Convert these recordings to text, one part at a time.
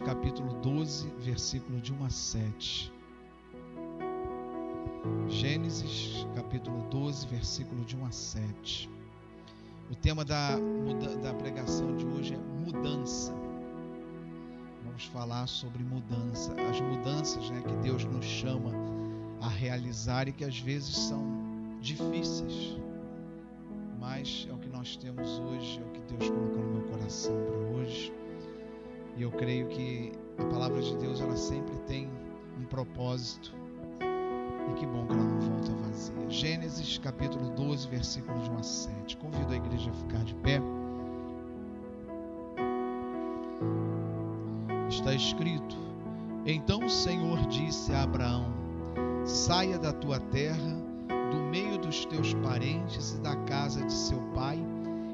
capítulo 12, versículo de 1 a 7. Gênesis, capítulo 12, versículo de 1 a 7. O tema da pregação de hoje é mudança. Vamos falar sobre mudança. As mudanças, que Deus nos chama a realizar e que às vezes são difíceis. Mas é o que nós temos hoje, é o que Deus colocou no meu coração para hoje. E eu creio que a palavra de Deus, ela sempre tem um propósito. E que bom que ela não volta vazia. Gênesis capítulo 12, versículo de 1 a 7. Convido a igreja a ficar de pé. Está escrito: Então o Senhor disse a Abraão: Saia da tua terra, do meio dos teus parentes e da casa de seu pai,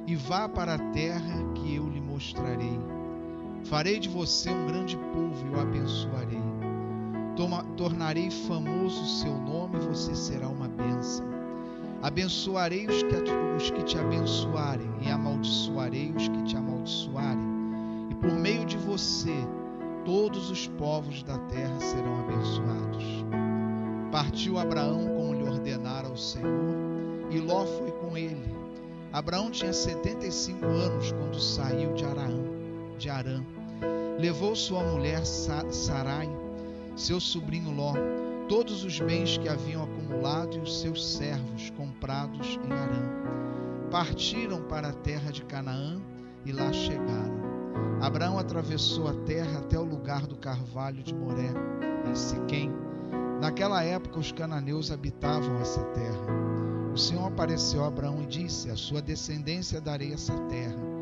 e vá para a terra que eu lhe mostrarei. Farei de você um grande povo e o abençoarei. Tornarei famoso o seu nome e você será uma bênção. Abençoarei os que te abençoarem e amaldiçoarei os que te amaldiçoarem. E por meio de você, todos os povos da terra serão abençoados. Partiu Abraão como lhe ordenara o Senhor, e Ló foi com ele. Abraão tinha 75 anos quando saiu de Harã. Levou sua mulher Sarai, seu sobrinho Ló, todos os bens que haviam acumulado e os seus servos comprados em Harã. Partiram para a terra de Canaã e lá chegaram. Abraão atravessou a terra até o lugar do carvalho de Moré, em Siquém. Naquela época os cananeus habitavam essa terra. O Senhor apareceu a Abraão e disse: A sua descendência darei essa terra.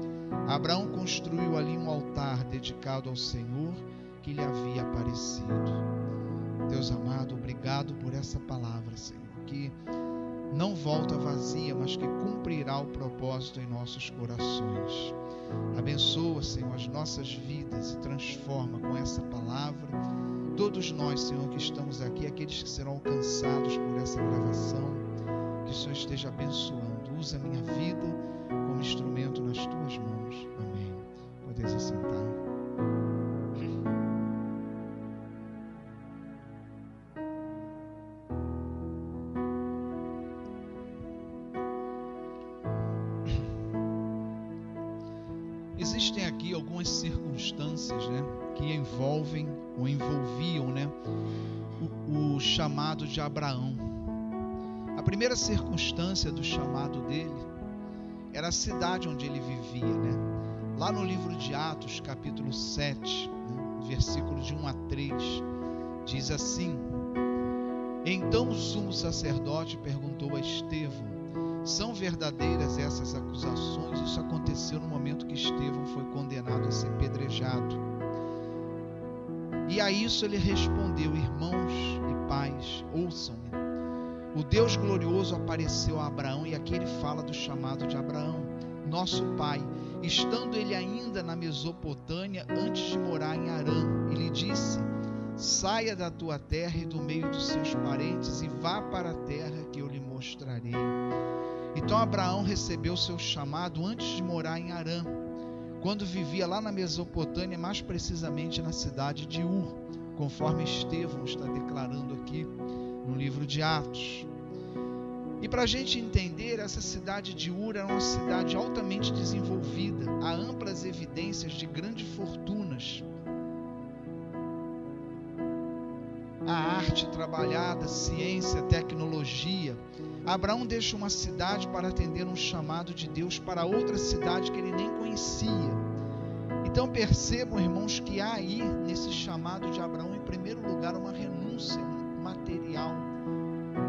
Abraão construiu ali um altar dedicado ao Senhor que lhe havia aparecido. Deus amado, obrigado por essa palavra, Senhor, que não volta vazia, mas que cumprirá o propósito em nossos corações. Abençoa, Senhor, as nossas vidas e transforma com essa palavra todos nós, Senhor, que estamos aqui, aqueles que serão alcançados por essa gravação. Que o Senhor esteja abençoando. Usa a minha vida como instrumento nas tuas mãos. Amém. Podeis assentar. Existem aqui algumas circunstâncias, que envolvem ou envolviam, o chamado de Abraão. A primeira circunstância do chamado dele era a cidade onde ele vivia, Lá no livro de Atos, capítulo 7, versículo de 1 a 3, diz assim: Então o sumo sacerdote perguntou a Estevão: São verdadeiras essas acusações? Isso aconteceu no momento que Estevão foi condenado a ser apedrejado. E a isso ele respondeu: Irmãos e pais, ouçam-me. O Deus glorioso apareceu a Abraão, e aqui ele fala do chamado de Abraão, nosso pai, estando ele ainda na Mesopotâmia, antes de morar em Harã, e lhe disse: Saia da tua terra e do meio dos seus parentes e vá para a terra que eu lhe mostrarei. Então Abraão recebeu seu chamado antes de morar em Harã, quando vivia lá na Mesopotâmia, mais precisamente na cidade de Ur, conforme Estevão está declarando aqui no livro de Atos. E para a gente entender, essa cidade de Ur era uma cidade altamente desenvolvida, há amplas evidências de grandes fortunas. A arte trabalhada, ciência, tecnologia. Abraão deixa uma cidade para atender um chamado de Deus para outra cidade que ele nem conhecia. Então percebam, irmãos, que há aí nesse chamado de Abraão, em primeiro lugar, uma renúncia material.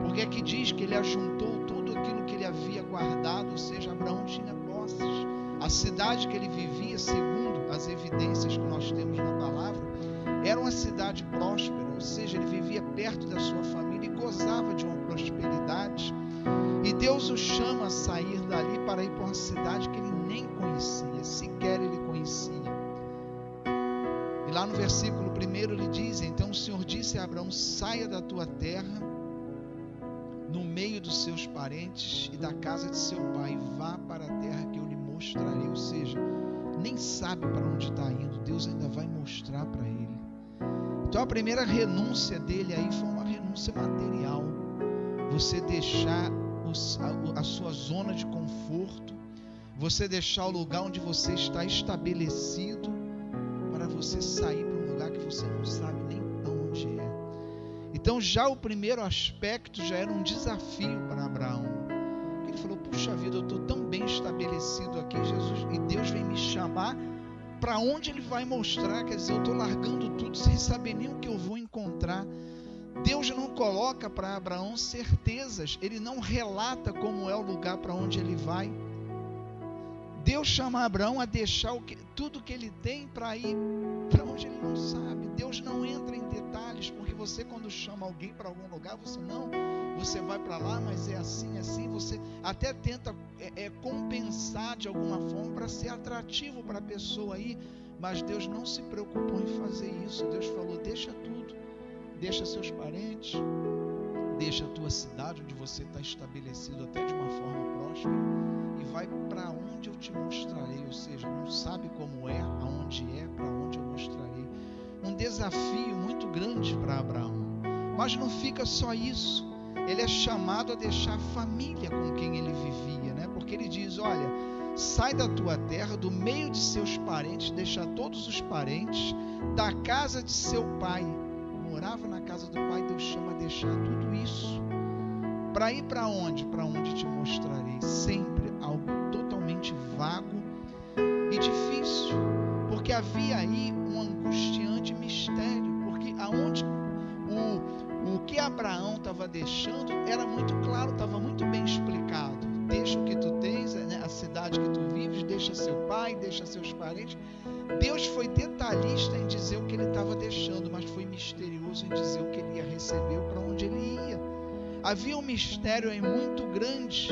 Porque aqui diz que ele ajuntou tudo aquilo que ele havia guardado, ou seja, Abraão tinha posses. A cidade que ele vivia, segundo as evidências que nós temos na palavra, era uma cidade próspera, ou seja, ele vivia perto da sua família e gozava de uma prosperidade. E Deus o chama a sair dali para ir para uma cidade que ele nem conhecia, sequer ele conhecia. E lá no versículo 1 ele diz: Então o Senhor disse a Abraão: Saia da tua terra, no meio dos seus parentes e da casa de seu pai, e vá para a terra que eu lhe mostrarei. Ou seja, nem sabe para onde está indo, Deus ainda vai mostrar para ele. Então a primeira renúncia dele aí foi uma renúncia material. Você deixar a sua zona de conforto, você deixar o lugar onde você está estabelecido, para você sair para um lugar que você não sabe nem onde é. Então já o primeiro aspecto já era um desafio para Abraão. Ele falou: puxa vida, eu estou tão bem estabelecido aqui, Jesus, e Deus vem me chamar para onde Ele vai mostrar. Quer dizer, eu estou largando tudo sem saber nem o que eu vou encontrar. Deus não coloca para Abraão certezas, Ele não relata como é o lugar para onde ele vai. Deus chama Abraão a deixar tudo que ele tem para ir para onde ele não sabe. Deus não entra em detalhes, porque você, quando chama alguém para algum lugar, você vai para lá, mas é assim, você até tenta compensar de alguma forma para ser atrativo para a pessoa aí, mas Deus não se preocupou em fazer isso. Deus falou: deixa tudo, deixa seus parentes, deixa a tua cidade onde você está estabelecido até de uma forma próspera, e vai para onde eu te mostrarei. Ou seja, não sabe como é, aonde é, para onde eu mostrarei. Um desafio muito grande para Abraão. Mas não fica só isso. Ele é chamado a deixar a família com quem ele vivia, né? Porque ele diz: olha, sai da tua terra, do meio de seus parentes, deixa todos os parentes, da casa de seu pai. Morava na casa do pai. Deus chama a deixar tudo isso para ir para onde? Para onde te mostrarei. Sempre algo totalmente vago e difícil, porque havia aí um angustiante mistério, porque aonde o que Abraão estava deixando era muito claro, estava muito bem explicado. Deixa o que tu tens, né, a cidade que tu vives, deixa seu pai, deixa seus parentes. Deus foi detalhista em dizer o que ele estava deixando, mas foi misterioso em dizer o que ele ia receber, para onde ele ia. Havia um mistério aí muito grande.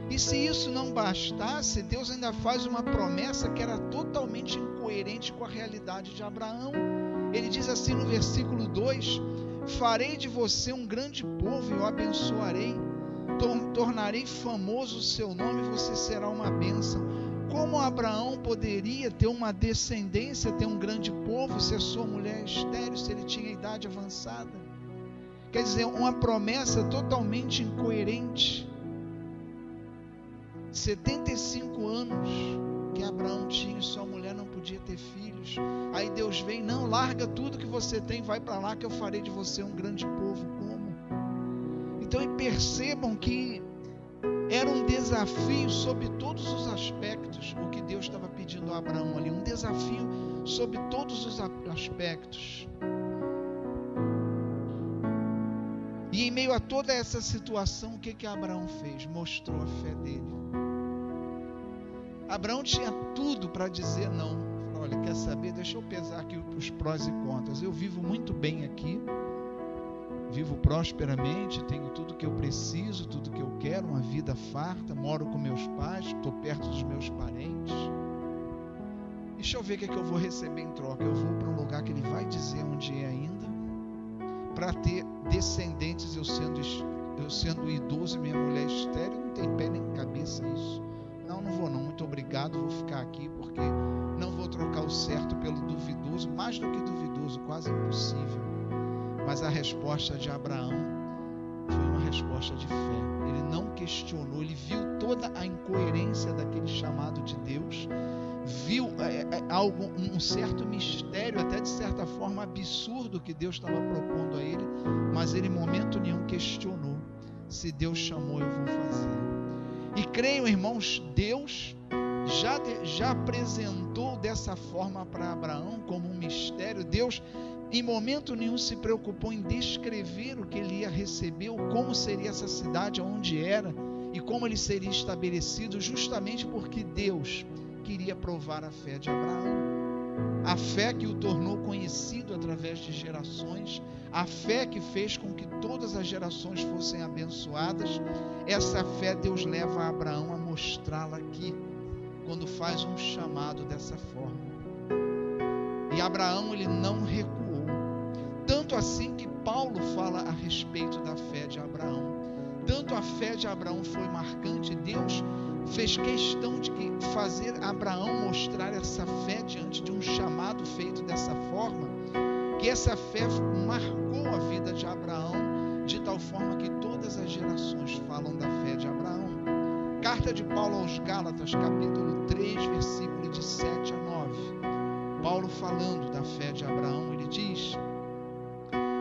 E se isso não bastasse, Deus ainda faz uma promessa que era totalmente incoerente com a realidade de Abraão. Ele diz assim no versículo 2: farei de você um grande povo e o abençoarei, tornarei famoso o seu nome e você será uma bênção. Como Abraão poderia ter uma descendência, ter um grande povo, se a sua mulher é estéril, se ele tinha idade avançada? Quer dizer, uma promessa totalmente incoerente. 75 anos que Abraão tinha e sua mulher não podia ter filhos. Aí Deus vem: não, larga tudo que você tem, vai para lá que eu farei de você um grande povo. Como? Então percebam que era um desafio sob todos os aspectos, o que Deus estava pedindo a Abraão ali, um desafio sob todos os aspectos. E em meio a toda essa situação, o que Abraão fez? Mostrou a fé dele. Abraão tinha tudo para dizer não. Olha, quer saber? Deixa eu pesar aqui os prós e contras. Eu vivo muito bem aqui, vivo prosperamente, tenho tudo que eu preciso, tudo que eu quero, uma vida farta, moro com meus pais, estou perto dos meus parentes. Deixa eu ver o que eu vou receber em troca. Eu vou para um lugar que ele vai dizer onde é ainda, para ter descendentes. Eu sendo idoso e minha mulher estéril, não tem pé nem cabeça isso. Não vou não, muito obrigado, vou ficar aqui, porque não vou trocar o certo pelo duvidoso, mais do que duvidoso, quase impossível. Mas a resposta de Abraão foi uma resposta de fé. Ele não questionou, ele viu toda a incoerência daquele chamado de Deus, viu um certo mistério, até de certa forma absurdo, que Deus estava propondo a ele, mas ele em momento nenhum questionou. Se Deus chamou, eu vou fazer. E creio, irmãos, Deus já apresentou dessa forma para Abraão como um mistério. Deus em momento nenhum se preocupou em descrever o que ele ia receber, ou como seria essa cidade, onde era e como ele seria estabelecido, justamente porque Deus queria provar a fé de Abraão. A fé que o tornou conhecido através de gerações, a fé que fez com que todas as gerações fossem abençoadas. Essa fé Deus leva a Abraão a mostrá-la aqui, quando faz um chamado dessa forma. E Abraão, ele não recuou. Tanto assim que Paulo fala a respeito da fé de Abraão. Tanto a fé de Abraão foi marcante, Deus fez questão de fazer Abraão mostrar essa fé diante de um chamado feito dessa forma, porque essa fé marcou a vida de Abraão, de tal forma que todas as gerações falam da fé de Abraão. Carta de Paulo aos Gálatas, capítulo 3, versículo de 7 a 9. Paulo falando da fé de Abraão, ele diz: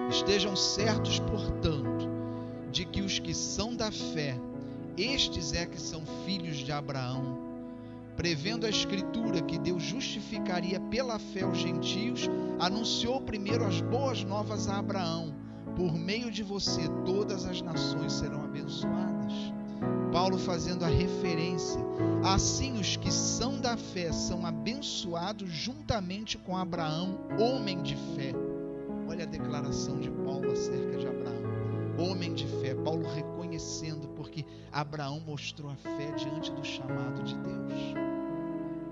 estejam certos, portanto, de que os que são da fé, estes é que são filhos de Abraão. Prevendo a Escritura que Deus justificaria pela fé os gentios, anunciou primeiro as boas novas a Abraão: por meio de você todas as nações serão abençoadas. Paulo fazendo a referência: assim os que são da fé são abençoados juntamente com Abraão, homem de fé. Olha a declaração de Paulo acerca de Abraão, homem de fé. Paulo reconhecendo, porque Abraão mostrou a fé diante do chamado de Deus.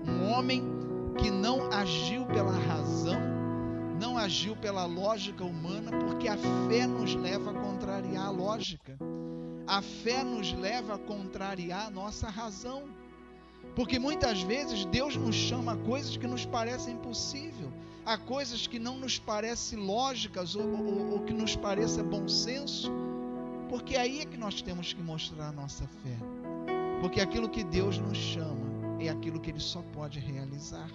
Um homem que não agiu pela razão, não agiu pela lógica humana, porque a fé nos leva a contrariar a lógica. A fé nos leva a contrariar a nossa razão. Porque muitas vezes Deus nos chama a coisas que nos parecem impossíveis, a coisas que não nos parecem lógicas ou que nos pareça bom senso, porque aí é que nós temos que mostrar a nossa fé. Porque aquilo que Deus nos chama é aquilo que Ele só pode realizar.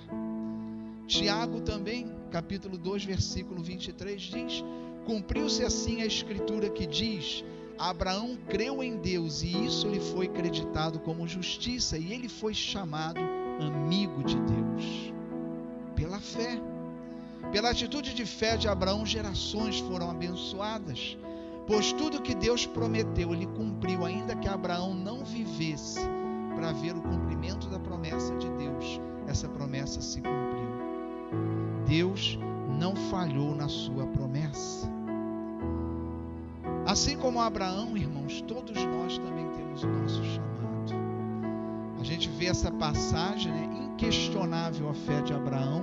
Tiago também, capítulo 2, versículo 23 diz: cumpriu-se assim a Escritura que diz: Abraão creu em Deus e isso lhe foi creditado como justiça, e ele foi chamado amigo de Deus. Pela fé, pela atitude de fé de Abraão, gerações foram abençoadas, pois tudo que Deus prometeu, ele cumpriu, ainda que Abraão não vivesse para ver o cumprimento da promessa de Deus. Essa promessa se cumpriu. Deus não falhou na sua promessa. Assim como Abraão, irmãos, todos nós também temos o nosso chamado. A gente vê essa passagem, inquestionável a fé de Abraão,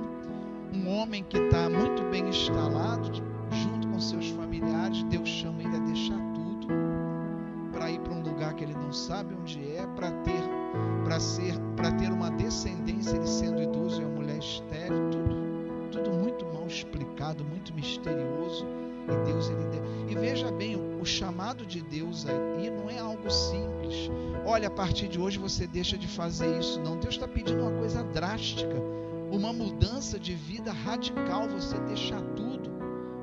um homem que está muito bem instalado, junto com seus familiares. Deus chama ele a deixar tudo, para ir para um lugar que ele não sabe onde é, para ter uma descendência, ele sendo idoso e a mulher estéril, tudo muito mal explicado, muito misterioso. E Deus, e veja bem, o chamado de Deus aí não é algo simples. Olha, a partir de hoje você deixa de fazer isso. Não, Deus está pedindo uma coisa drástica, uma mudança de vida radical. Você deixar tudo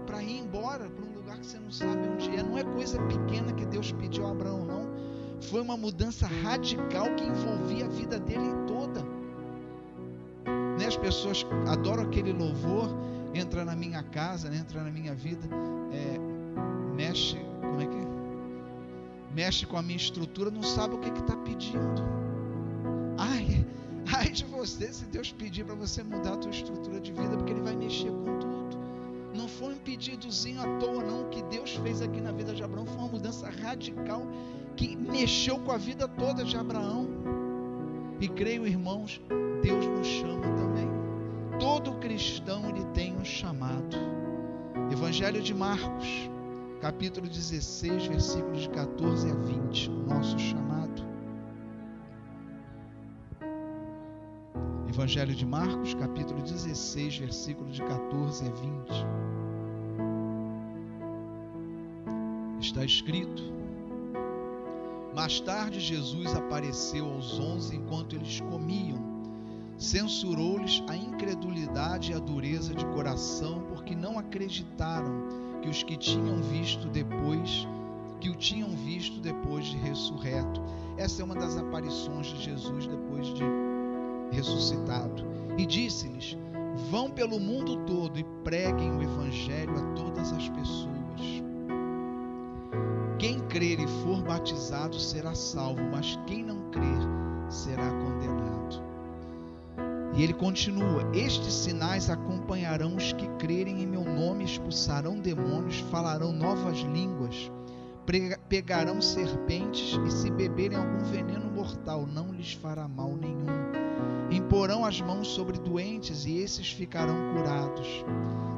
para ir embora para um lugar que você não sabe onde é. Não é coisa pequena que Deus pediu a Abraão, não. Foi uma mudança radical que envolvia a vida dele toda. As pessoas adoram aquele louvor: entra na minha casa, entra na minha vida, mexe, como é que é? Mexe com a minha estrutura, não sabe o que está pedindo. Ai de você, se Deus pedir para você mudar a tua estrutura de vida, porque Ele vai mexer com tudo. Não foi um pedidozinho à toa, não. O que Deus fez aqui na vida de Abraão foi uma mudança radical que mexeu com a vida toda de Abraão. E creio, irmãos, Deus nos chama também. Todo cristão, ele tem um chamado. Evangelho de Marcos, capítulo 16, versículos de 14 a 20, o nosso chamado. Evangelho de Marcos, capítulo 16, versículos de 14 a 20. Está escrito: mais tarde Jesus apareceu aos 11 enquanto eles comiam. Censurou-lhes a incredulidade e a dureza de coração, porque não acreditaram que o tinham visto depois de ressurreto. Essa é uma das aparições de Jesus depois de ressuscitado. E disse-lhes: vão pelo mundo todo e preguem o evangelho a todas as pessoas. Quem crer e for batizado será salvo, mas quem não crer será condenado. E ele continua: estes sinais acompanharão os que crerem em meu nome, expulsarão demônios, falarão novas línguas, pegarão serpentes, e se beberem algum veneno mortal, não lhes fará mal nenhum. Imporão as mãos sobre doentes, e esses ficarão curados.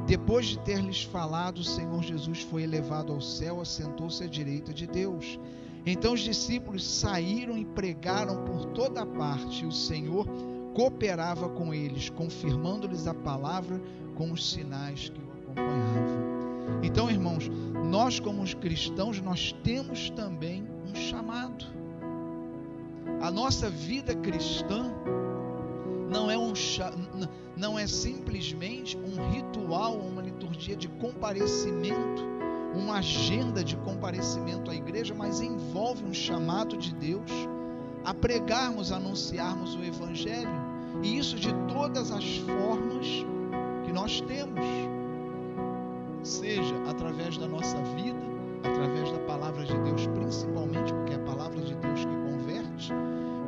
Depois de ter lhes falado, o Senhor Jesus foi elevado ao céu, assentou-se à direita de Deus. Então os discípulos saíram e pregaram por toda parte, e o Senhor cooperava com eles, confirmando-lhes a palavra com os sinais que o acompanhavam. Então, irmãos, nós como cristãos, nós temos também um chamado. A nossa vida cristã não é simplesmente um ritual, uma liturgia de comparecimento, uma agenda de comparecimento à igreja, mas envolve um chamado de Deus a pregarmos, a anunciarmos o Evangelho, e isso de todas as formas que nós temos, seja através da nossa vida, através da palavra de Deus, principalmente porque é a palavra de Deus que converte.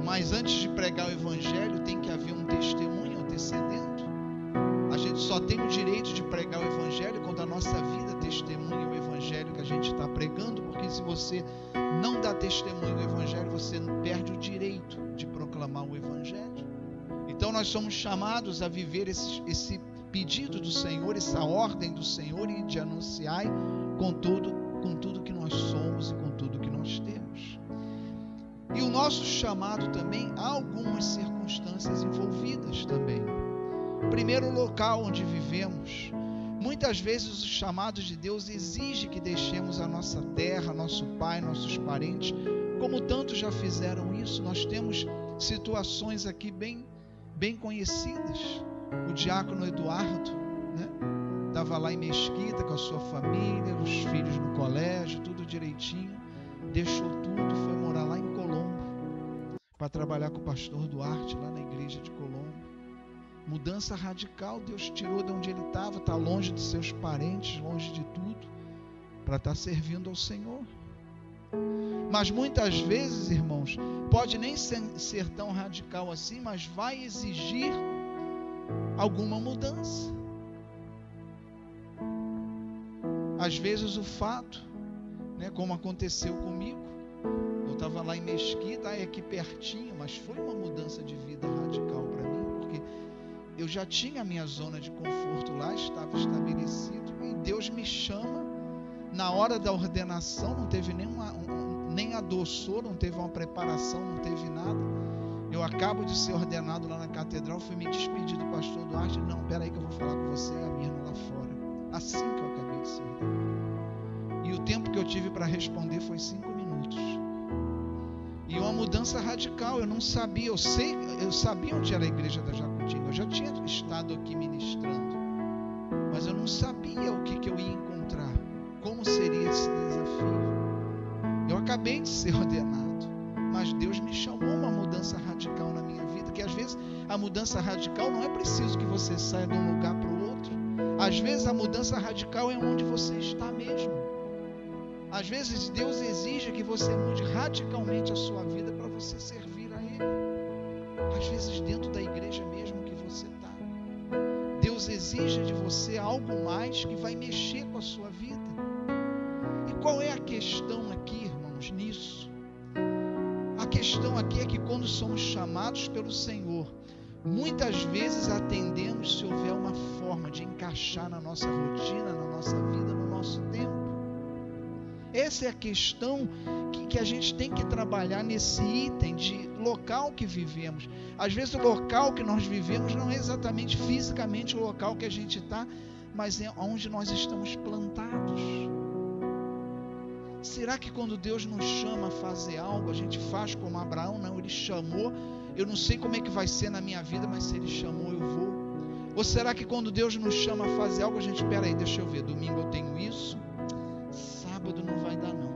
Mas antes de pregar o Evangelho, tem que haver um testemunho antecedendo. A gente só tem o direito de pregar o Evangelho quando a nossa vida testemunha o Evangelho que a gente está pregando, porque se você não dá testemunho do Evangelho, você perde o direito de proclamar o Evangelho. Então nós somos chamados a viver esse pedido do Senhor, essa ordem do Senhor, e de anunciar com tudo que nós somos e com tudo que nós temos. E o nosso chamado também, há algumas circunstâncias envolvidas também. Primeiro, o local onde vivemos. Muitas vezes o chamado de Deus exige que deixemos a nossa terra, nosso pai, nossos parentes, como tantos já fizeram isso. Nós temos situações aqui bem conhecidas. O diácono Eduardo, né, estava lá em Mesquita com a sua família, os filhos no colégio, tudo direitinho, deixou tudo, foi morar lá em Colombo para trabalhar com o pastor Duarte lá na igreja de Colombo. Mudança radical, Deus tirou de onde ele estava, está longe de seus parentes, longe de tudo, para estar servindo ao Senhor. Mas muitas vezes, irmãos, pode nem ser tão radical assim, mas vai exigir alguma mudança. Às vezes o fato, né, como aconteceu comigo, eu estava lá em Mesquita, aqui pertinho, mas foi uma mudança de vida radical para mim, porque eu já tinha a minha zona de conforto lá, estava estabelecido, e Deus me chama. Na hora da ordenação não teve nem adoçou, não teve uma preparação, não teve nada. Eu acabo de ser ordenado lá na catedral, fui me despedir do pastor Duarte. Não, peraí que eu vou falar com você e a Mirna lá fora. Assim que eu acabei de ser ordenado. E o tempo que eu tive para responder foi 5 minutos. E uma mudança radical, eu não sabia, eu sabia onde era a igreja da Jacutinga, eu já tinha estado aqui ministrando, mas eu não sabia o que eu ia encontrar, como seria esse desafio. Eu acabei de ser ordenado, mas Deus me chamou a uma mudança radical na minha vida, que às vezes a mudança radical não é preciso que você saia de um lugar para o outro, às vezes a mudança radical é onde você está mesmo. Às vezes Deus exige que você mude radicalmente a sua vida para você servir a Ele. Às vezes dentro da igreja mesmo que você está, Deus exige de você algo mais que vai mexer com a sua vida. E qual é a questão aqui, irmãos, nisso? A questão aqui é que quando somos chamados pelo Senhor, muitas vezes atendemos se houver uma forma de encaixar na nossa rotina, na nossa vida, no nosso tempo. Essa é a questão que a gente tem que trabalhar nesse item de local que vivemos. Às vezes o local que nós vivemos não é exatamente fisicamente o local que a gente está, mas é onde nós estamos plantados. Será que quando Deus nos chama a fazer algo, a gente faz como Abraão? Não, Ele chamou, eu não sei como é que vai ser na minha vida, mas se Ele chamou, eu vou. Ou será que quando Deus nos chama a fazer algo, a gente, peraí, deixa eu ver, domingo eu tenho isso, sábado não vai dar não.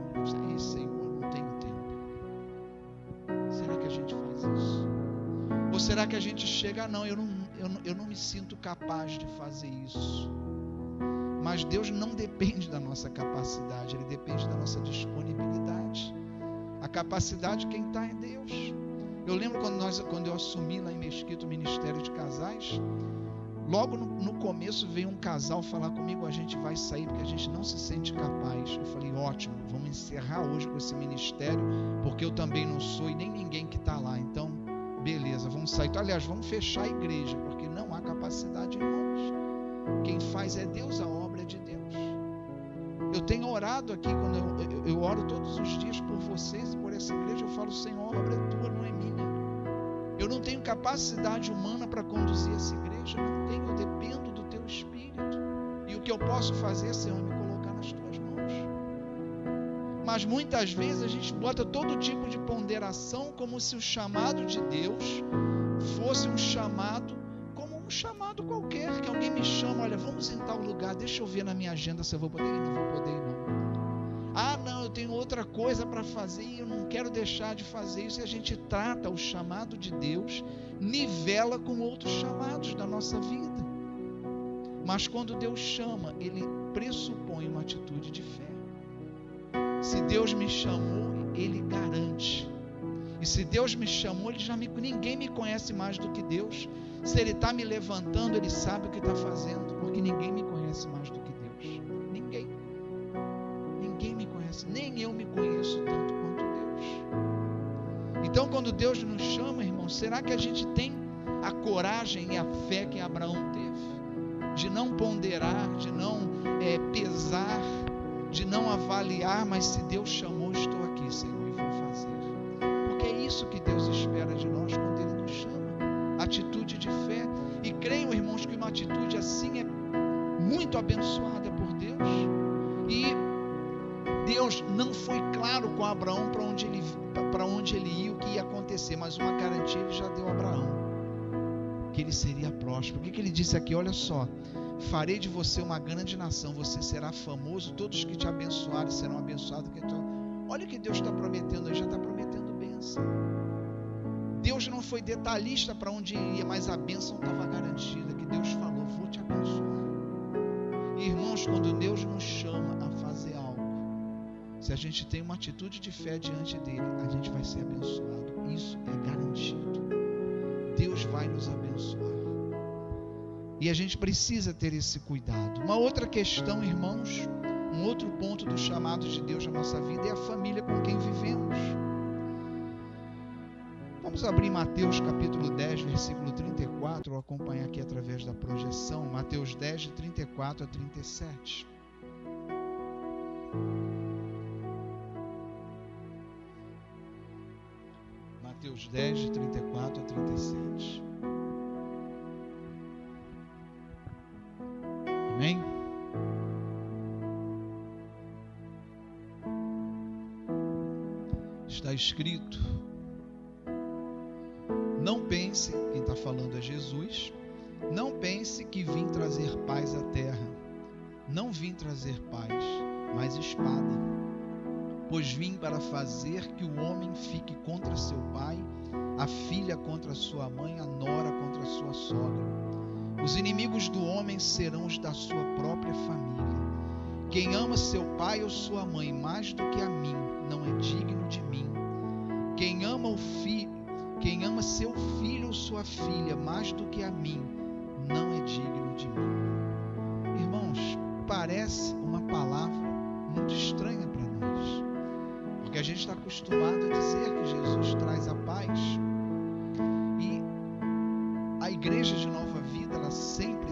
Ei, Senhor, não tenho tempo. Será que a gente faz isso? Ou será que a gente chega, não, eu não me sinto capaz de fazer isso. Mas Deus não depende da nossa capacidade, Ele depende da nossa disponibilidade. A capacidade quem está é Deus. Eu lembro quando eu assumi lá em Mesquita o Ministério de Casais, logo no começo veio um casal falar comigo, a gente vai sair porque a gente não se sente capaz. Eu falei, ótimo, vamos encerrar hoje com esse ministério, porque eu também não sou e nem ninguém que está lá, então beleza, vamos sair. Então, aliás, vamos fechar a igreja, porque não há capacidade em nós. Quem faz é Deus, a obra é de Deus. Eu tenho orado aqui, quando eu oro todos os dias por vocês e por essa igreja, eu falo, Senhor, a obra é tua, não é minha. Eu não tenho capacidade humana para conduzir essa igreja, não tenho, eu dependo do teu Espírito. E o que eu posso fazer, Senhor, é me colocar nas tuas mãos. Mas muitas vezes a gente bota todo tipo de ponderação como se o chamado de Deus fosse um chamado qualquer, que alguém me chama, olha, vamos em tal lugar, deixa eu ver na minha agenda se eu vou poder ir, não vou poder ir não. Ah, não, eu tenho outra coisa para fazer e eu não quero deixar de fazer isso. E a gente trata o chamado de Deus, nivela com outros chamados da nossa vida. Mas quando Deus chama, Ele pressupõe uma atitude de fé. Se Deus me chamou, Ele garante. E se Deus me chamou, ninguém me conhece mais do que Deus. Se Ele está me levantando, Ele sabe o que está fazendo, porque ninguém me conhece mais do que Deus. Ninguém me conhece, nem eu me conheço tanto quanto Deus. Então, quando Deus nos chama, irmão, será que a gente tem a coragem e a fé que Abraão teve? De não ponderar, de não pesar, de não avaliar, mas se Deus chamou, estou aqui, Senhor, e vou fazer. Porque é isso que Deus espera de nós quando Ele nos chama. Atitude de fé. E creio, irmãos, que uma atitude assim é muito abençoada por Deus. E Deus não foi claro com Abraão para onde ele ia, o que ia acontecer, mas uma garantia Ele já deu a Abraão, que ele seria próspero. O que Ele disse aqui? Olha só: farei de você uma grande nação, você será famoso, todos que te abençoarem serão abençoados. Olha o que Deus está prometendo, Ele já está prometendo bênção. Deus não foi detalhista para onde ia, mas a bênção estava garantida, que Deus falou, vou te abençoar. E, irmãos, quando Deus nos chama a fazer algo, se a gente tem uma atitude de fé diante dele, a gente vai ser abençoado. Isso é garantido. Deus vai nos abençoar. E a gente precisa ter esse cuidado. Uma outra questão, irmãos, um outro ponto do chamado de Deus na nossa vida é a família com quem vivemos. Vamos abrir Mateus capítulo 10, versículo 34, ou acompanhar aqui através da projeção. Mateus 10, de 34 a 37. Mateus 10, de 34 a 37. Amém? Está escrito: não pense, quem está falando é Jesus, não pense que vim trazer paz à terra. Não vim trazer paz, mas espada. Pois vim para fazer que o homem fique contra seu pai, a filha contra sua mãe, a nora contra sua sogra. Os inimigos do homem serão os da sua própria família. Quem ama seu pai ou sua mãe mais do que a mim, não é digno de mim. Quem ama seu filho ou sua filha mais do que a mim, não é digno de mim. Irmãos, parece uma palavra muito estranha para nós, porque a gente está acostumado a dizer que Jesus traz a paz. E a igreja de Nova Vida, ela sempre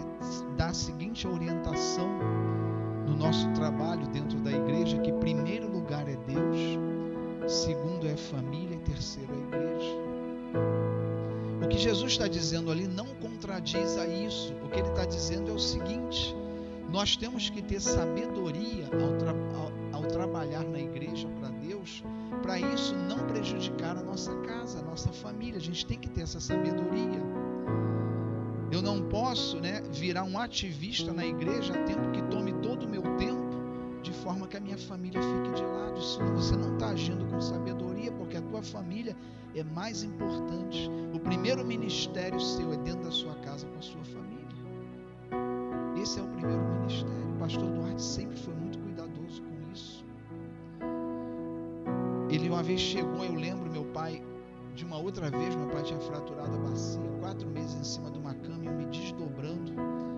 dá a seguinte orientação no nosso trabalho dentro da igreja, que primeiro lugar é Deus, segundo é família e terceiro é a igreja. O que Jesus está dizendo ali não contradiz a isso. O que Ele está dizendo é o seguinte: nós temos que ter sabedoria ao trabalhar na igreja para Deus, para isso não prejudicar a nossa casa, a nossa família. A gente tem que ter essa sabedoria. Eu não posso, virar um ativista na igreja a tempo que tome todo o meu tempo, de forma que a minha família fique de lado. Senão você não está agindo com sabedoria, porque a tua família é mais importante. O primeiro ministério seu é dentro da sua casa com a sua família. Esse é o primeiro ministério. O pastor Duarte sempre foi muito cuidadoso com isso. Ele uma vez chegou, eu lembro, meu pai, de uma outra vez, meu pai tinha fraturado a bacia, 4 meses em cima de uma cama, eu me desdobrando,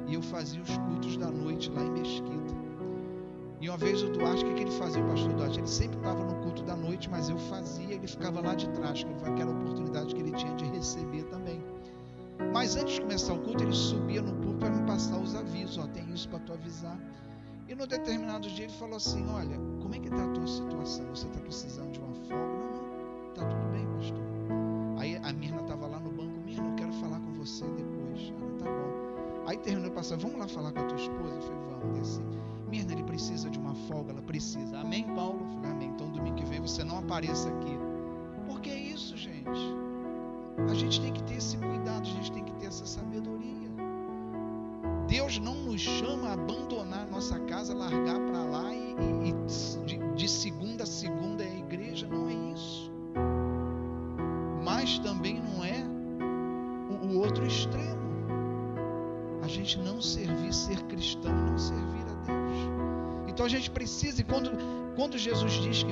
e eu fazia os cultos da noite lá em Mesquita. E uma vez o Duarte, o que ele fazia, o pastor Duarte? Ele sempre estava no culto da noite, mas eu fazia, ele ficava lá de trás, que foi aquela oportunidade que ele tinha de receber também. Mas antes de começar o culto, ele subia no púlpito para me passar os avisos, tem isso para tu avisar. E no determinado dia ele falou assim: olha, como é que está a tua situação? Você está precisando de uma folga? Não, está tudo bem, pastor. Aí a Mirna estava lá no banco: Mirna, eu quero falar com você depois. Tá bom. Aí terminou de passar, vamos lá falar com a tua esposa? Eu falei, vamos, desci. Mirna, ele precisa de uma folga, ela precisa. Amém, Paulo? Eu falei, amém. Então domingo que vem você não apareça aqui. Porque é isso, gente. A gente tem que ter esse cuidado, a gente tem que ter essa sabedoria. Deus não nos chama a abandonar a nossa casa, largar para lá e de segunda a segunda é a igreja, não é isso. Mas também não é o outro extremo. A gente não servir, ser cristão e não servir a Deus. Então a gente precisa, e quando Jesus diz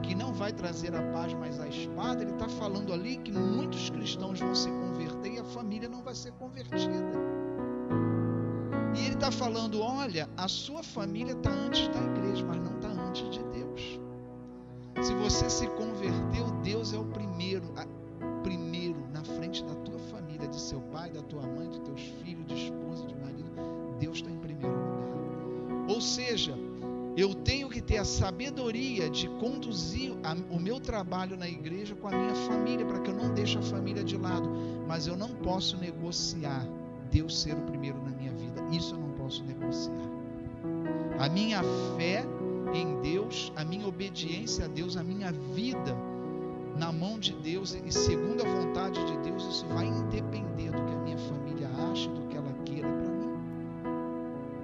que não vai trazer a paz, mas a espada, ele está falando ali que muitos cristãos vão se converter e a família não vai ser convertida. E ele está falando, olha, a sua família está antes da igreja, mas não está antes de Deus. Se você se converteu, Deus é o primeiro na frente da tua família, de seu pai, da tua mãe, de teus filhos, de esposa, de marido. Deus está em primeiro lugar. Ou seja, eu tenho que ter a sabedoria de conduzir o meu trabalho na igreja com a minha família, para que eu não deixe a família de lado. Mas eu não posso negociar Deus ser o primeiro na minha vida. Isso eu não posso negociar. A minha fé em Deus, a minha obediência a Deus, a minha vida na mão de Deus e segundo a vontade de Deus, isso vai independer do que a minha família acha, do que ela queira para mim.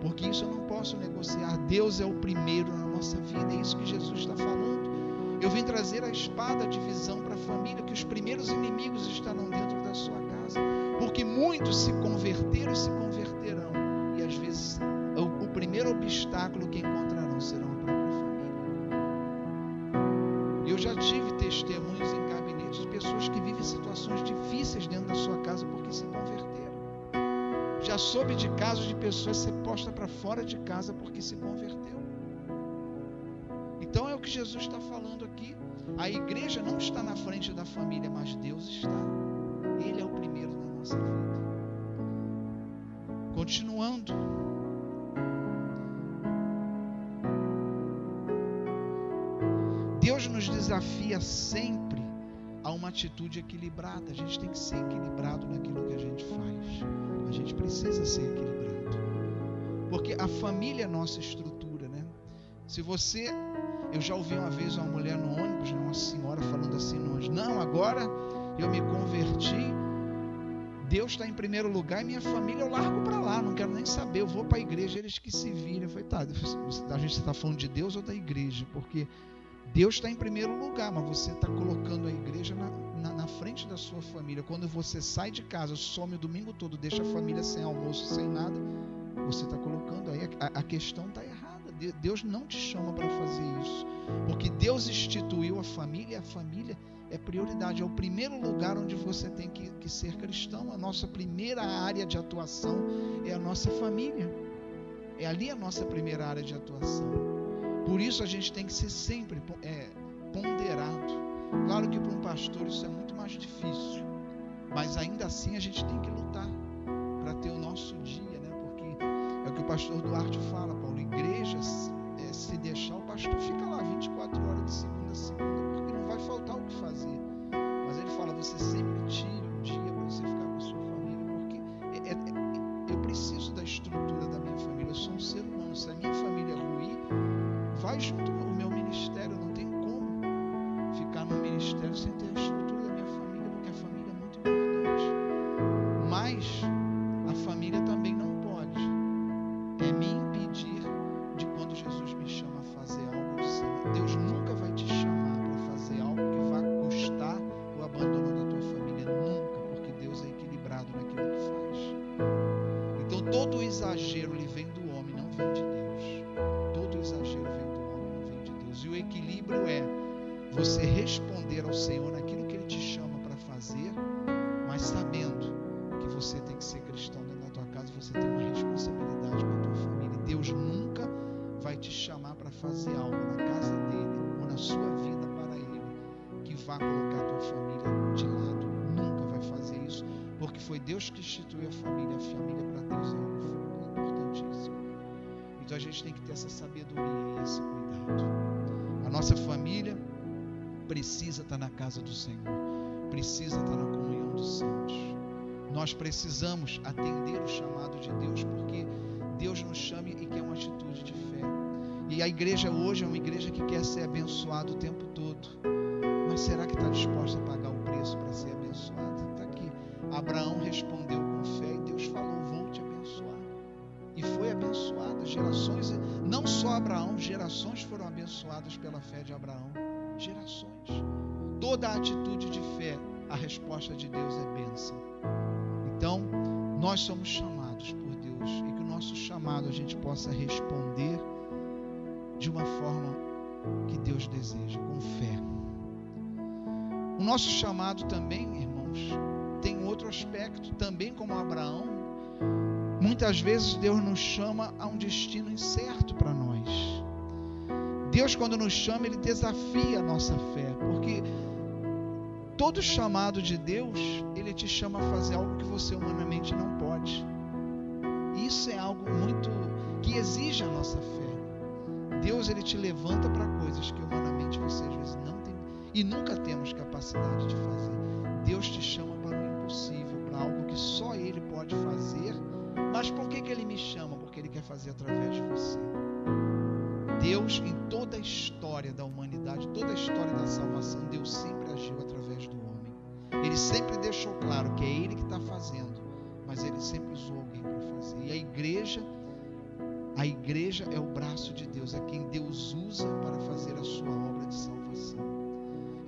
Porque isso eu não posso negociar. Deus é o primeiro na nossa vida, é isso que Jesus está falando. Eu vim trazer a espada de visão para a família, que os primeiros inimigos estarão dentro da sua casa. Porque muitos se converteram e se converterão. E às vezes o primeiro obstáculo que encontrarão serão a própria família. Eu já tive testemunhos em gabinetes de pessoas que vivem situações difíceis dentro da sua casa porque se converteram. Já soube de casos de pessoas ser postas para fora de casa porque se converteu. Então é o que Jesus está falando aqui. A igreja não está na frente da família, mas Deus está. Ele é o primeiro na nossa vida. Continuando. Deus nos desafia sempre a uma atitude equilibrada. A gente tem que ser equilibrado naquilo que a gente faz. A gente precisa ser equilibrado. Porque a família é a nossa estrutura, né? Eu já ouvi uma vez uma mulher no ônibus, uma senhora falando assim no ônibus, não, agora eu me converti, Deus está em primeiro lugar e minha família eu largo para lá, não quero nem saber, eu vou para a igreja, eles que se virem. Eu falei, tá, a gente está falando de Deus ou da igreja? Porque Deus está em primeiro lugar, mas você está colocando a igreja na frente da sua família. Quando você sai de casa, some o domingo todo, deixa a família sem almoço, sem nada, você está colocando aí, a questão está errada. Deus não te chama para fazer isso, porque Deus instituiu a família, e a família é prioridade, é o primeiro lugar onde você tem que ser cristão. A nossa primeira área de atuação é a nossa família, é ali a nossa primeira área de atuação. Por isso a gente tem que ser sempre ponderado. Claro que para um pastor isso é muito mais difícil, mas ainda assim a gente tem que lutar para ter o nosso dia, né? Porque é o que o pastor Duarte fala, Paulo, igreja, se deixar, o pastor fica lá 24 horas de segunda a segunda, porque não vai faltar o que fazer. Mas ele fala, você sempre tira um dia para você ficar com a sua família, porque eu preciso da estrutura da minha família, eu sou um ser humano. Se a minha família ruir, vai junto com o meu ministério. Não tem como ficar no ministério sem ter a estrutura da minha família, porque a família é muito importante. Mas a família também não pode me impedir de, quando Jesus me chama a fazer algo, Deus nunca vai te chamar para fazer algo que vá custar o abandono da tua família, nunca, porque Deus é equilibrado naquilo que faz. Então todo o exagero ele vem do homem, não vem de Deus. Todo o exagero vem do homem, não vem de Deus. E o equilíbrio é você responder ao Senhor naquilo que Ele te chama para fazer, mas sabendo que você tem que ser cristão dentro da tua casa, você tem uma responsabilidade com a tua família. Deus nunca vai te chamar para fazer algo na casa dele ou na sua vida para Ele que vá colocar a tua família de lado. Nunca vai fazer isso, porque foi Deus que instituiu a família. A família para Deus é algo importantíssimo. Então a gente tem que ter essa sabedoria e esse cuidado. A nossa família precisa estar na casa do Senhor, precisa estar na comunhão dos santos. Nós precisamos atender o chamado de Deus, porque Deus nos chama e quer uma atitude de fé. E a igreja hoje é uma igreja que quer ser abençoada o tempo todo. Mas será que está disposta a pagar o preço para ser abençoada? Está aqui. Abraão respondeu com fé e Deus falou: vou te abençoar. E foi abençoada. Gerações, não só Abraão, gerações foram abençoadas pela fé de Abraão. Gerações. Toda a atitude de fé, a resposta de Deus é bênção. Então, nós somos chamados por Deus, e que o nosso chamado a gente possa responder de uma forma que Deus deseja, com fé. O nosso chamado também, irmãos, tem outro aspecto, também como Abraão. Muitas vezes Deus nos chama a um destino incerto para nós. Deus, quando nos chama, Ele desafia a nossa fé, porque todo chamado de Deus, Ele te chama a fazer algo que você humanamente não pode. Isso é algo muito que exige a nossa fé. Deus, Ele te levanta para coisas que humanamente você às vezes não tem e nunca temos capacidade de fazer. Deus te chama para o impossível, para algo que só Ele pode fazer. Mas por que Ele me chama? Porque Ele quer fazer através de você. Deus, em toda a história da humanidade, toda a história da salvação, Deus sempre agiu através do homem. Ele sempre deixou claro que é Ele que está fazendo, mas Ele sempre usou alguém para fazer. E a igreja é o braço de Deus, é quem Deus usa para fazer a sua obra de salvação.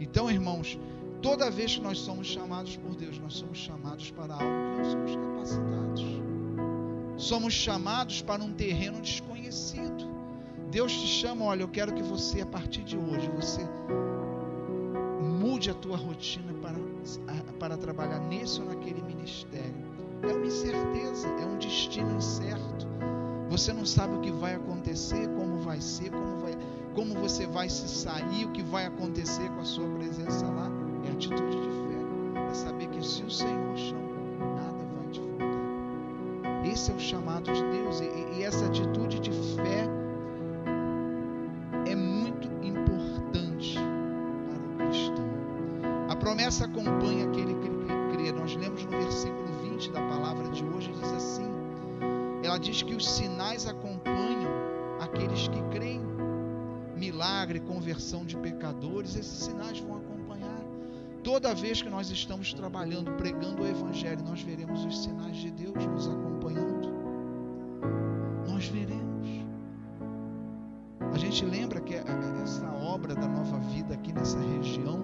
Então, irmãos, toda vez que nós somos chamados por Deus, nós somos chamados para algo que não somos capacitados. Somos chamados para um terreno desconhecido. Deus te chama: olha, eu quero que você, a partir de hoje, você mude a tua rotina para trabalhar nesse ou naquele ministério. É uma incerteza, é um destino incerto. Você não sabe o que vai acontecer, como vai ser, como você vai se sair, o que vai acontecer com a sua presença lá. É atitude de fé. É saber que se o Senhor chama, nada vai te faltar. Esse é o chamado de Deus. E essa atitude de fé é muito importante para o cristão. A promessa acompanha aquele que crê. Nós lemos no versículo 20 da palavra de hoje, diz assim: ela diz que os sinais acompanham aqueles que creem. Milagre, conversão de pecadores, esses sinais vão acompanhar. Toda vez que nós estamos trabalhando, pregando o Evangelho, nós veremos os sinais de Deus nos acompanhando. Nós veremos. A gente lembra que essa obra da Nova Vida aqui nessa região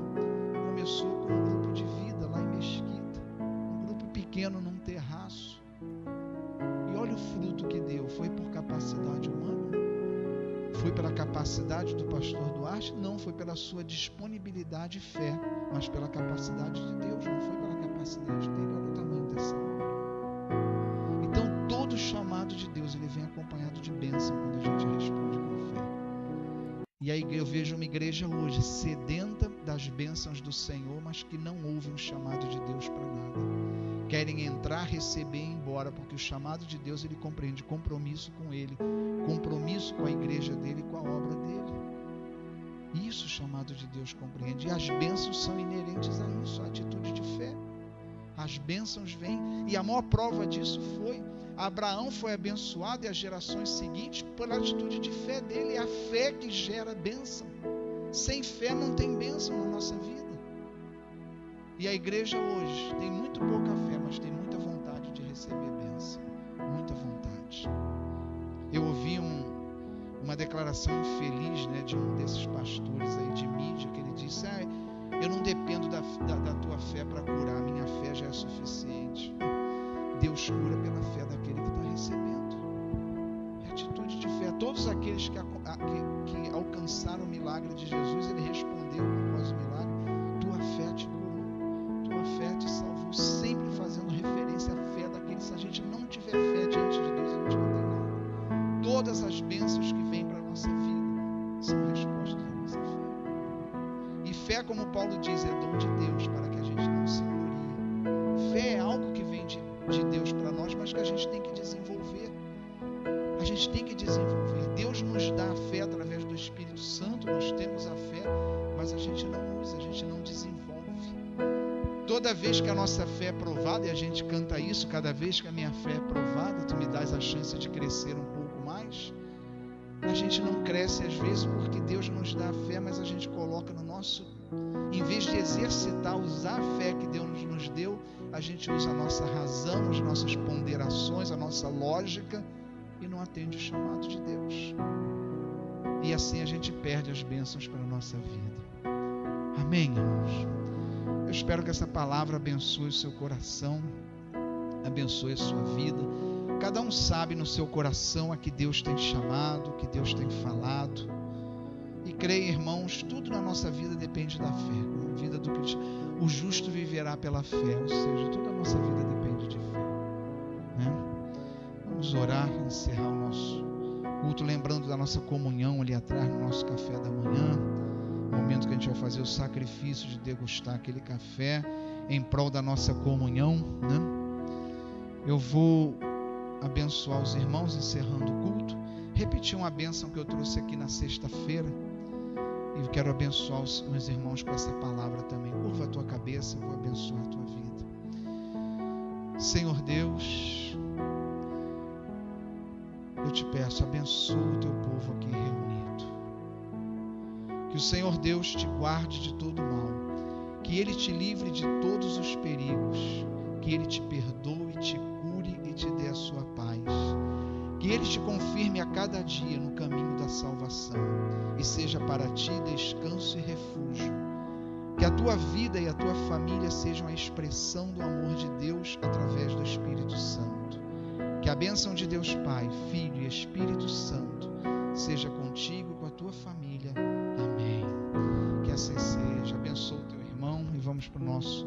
começou com um grupo de vida lá em Mesquita, um grupo pequeno num terraço. E olha o fruto que deu. Foi por capacidade humana? Foi pela capacidade do pastor Duarte? Não, foi pela sua disponibilidade e fé, mas pela capacidade de Deus, não foi pela capacidade dele. Olha o tamanho dessa obra. Então, todo chamado de Deus, ele vem acompanhado de bênção quando a gente responde com fé. E aí eu vejo uma igreja hoje sedenta das bênçãos do Senhor, mas que não ouve um chamado de Deus para nada. Querem entrar, receber e ir embora, porque o chamado de Deus, ele compreende compromisso com Ele, compromisso com a igreja dele e com a obra dele. Isso o chamado de Deus compreende. E as bênçãos são inerentes a isso, a atitude de fé. As bênçãos vêm, e a maior prova disso foi Abraão foi abençoado, e as gerações seguintes pela atitude de fé dele. É a fé que gera bênção. Sem fé não tem bênção na nossa vida. E a igreja hoje tem muito pouca fé, mas tem muita vontade de receber bênção. Muita vontade. Eu ouvi uma declaração infeliz, né, de um desses pastores aí de mídia, que ele disse: eu não dependo da tua fé para curar, minha fé já é suficiente. Deus cura pela fé daquele que está recebendo. É atitude de fé. Todos aqueles que alcançaram o milagre de Jesus, ele respondeu após o milagre: tua fé te curou. Tua fé te salvou, sempre fazendo referência à fé daquele. Se a gente não tiver fé diante de Deus, a gente não tem nada. Todas as bênçãos que vêm para a nossa vida são respostas à nossa fé. E fé, como Paulo diz, é dom de Deus para que a gente não se glorie. Fé é algo que vem de Deus para nós, mas que a gente tem que desenvolver. A gente tem que desenvolver. Deus nos dá a fé através do Espírito Santo, nós temos a fé, mas a gente não usa, a gente não desenvolve. cada vez que a nossa fé é provada, e a gente canta isso, cada vez que a minha fé é provada, tu me dás a chance de crescer um pouco mais. A gente não cresce às vezes porque Deus nos dá a fé, mas a gente coloca no nosso, em vez de exercitar, usar a fé que Deus nos deu, a gente usa a nossa razão, as nossas ponderações, a nossa lógica, e não atende o chamado de Deus. E assim a gente perde as bênçãos para a nossa vida. Amém, irmãos? Eu espero que essa palavra abençoe o seu coração, abençoe a sua vida. Cada um sabe no seu coração a que Deus tem chamado, que Deus tem falado. E creia, irmãos, tudo na nossa vida depende da fé. A vida do cristão, o justo viverá pela fé, ou seja, toda a nossa vida depende de fé, né? Vamos orar, encerrar o nosso culto, lembrando da nossa comunhão ali atrás, no nosso café da manhã, no momento que a gente vai fazer o sacrifício de degustar aquele café em prol da nossa comunhão, né? Eu vou abençoar os irmãos encerrando o culto, repetir uma bênção que eu trouxe aqui na sexta-feira, e eu quero abençoar os irmãos com essa palavra também. Curva a tua cabeça, eu vou abençoar a tua vida. Senhor Deus, eu te peço, abençoa o teu povo aqui reunido. Que o Senhor Deus te guarde de todo mal, que Ele te livre de todos os perigos, que Ele te perdoe, te cure e te dê a sua paz. Que Ele te confirme a cada dia no caminho da salvação e seja para ti descanso e refúgio. Que a tua vida e a tua família sejam a expressão do amor de Deus através do Espírito Santo. Que a bênção de Deus Pai, Filho e Espírito Santo seja contigo e com a tua família. Amém. Que assim seja. Abençoa o teu irmão e vamos para o nosso